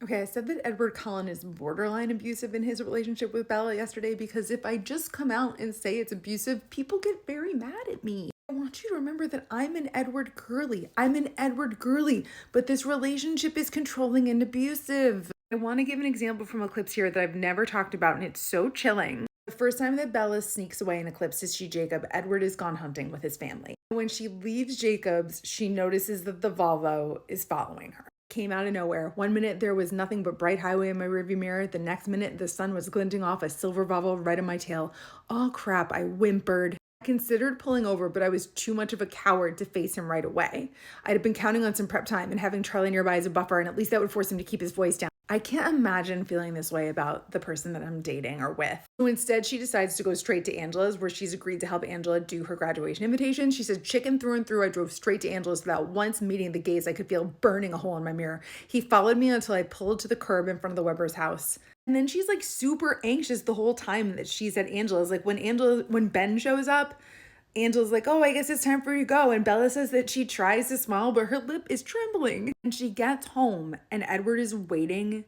Okay, I said that Edward Cullen is borderline abusive in his relationship with Bella yesterday because if I just come out and say it's abusive, people get very mad at me. I want you to remember that I'm an Edward Gurley. I'm an Edward Gurley, but this relationship is controlling and abusive. I want to give an example from Eclipse here that I've never talked about, and it's so chilling. The first time that Bella sneaks away in Eclipse to see Jacob, Edward is gone hunting with his family. When she leaves Jacob's, she notices that the Volvo is following her. Came out of nowhere. One minute there was nothing but bright highway in my rearview mirror. The next minute the sun was glinting off a silver Volvo right in my tail. Oh crap, I whimpered. I considered pulling over, but I was too much of a coward to face him right away. I'd have been counting on some prep time and having Charlie nearby as a buffer, and at least that would force him to keep his voice down. I can't imagine feeling this way about the person that I'm dating or with. So instead, she decides to go straight to Angela's, where she's agreed to help Angela do her graduation invitation. She said, chicken through and through, I drove straight to Angela's without once meeting the gaze I could feel burning a hole in my mirror. He followed me until I pulled to the curb in front of the Weber's house. And then she's like super anxious the whole time that she's at Angela's. Like when Ben shows up, Angela's like, oh, I guess it's time for you to go. And Bella says that she tries to smile, but her lip is trembling. And she gets home and Edward is waiting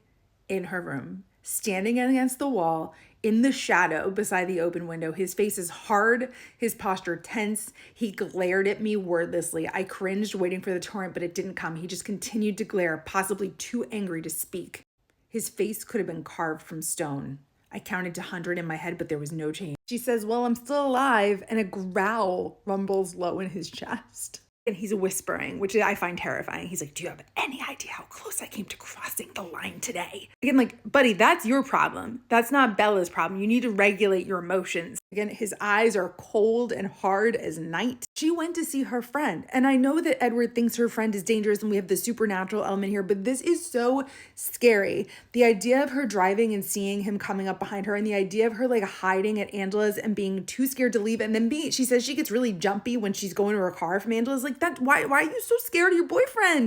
in her room, standing against the wall in the shadow beside the open window. His face is hard, his posture tense. He glared at me wordlessly. I cringed waiting for the torrent, but it didn't come. He just continued to glare, possibly too angry to speak. His face could have been carved from stone. I counted to 100 in my head, but there was no change. She says, well, I'm still alive, and a growl rumbles low in his chest. And he's whispering, which I find terrifying. He's like, do you have any idea how close I came to crossing the line today? Again, like, buddy, that's your problem. That's not Bella's problem. You need to regulate your emotions. Again, his eyes are cold and hard as night. She went to see her friend. And I know that Edward thinks her friend is dangerous and we have the supernatural element here, but this is so scary. The idea of her driving and seeing him coming up behind her, and the idea of her like hiding at Angela's and being too scared to leave, and then she says she gets really jumpy when she's going to her car from Angela's. Like, that, why are you so scared of your boyfriend?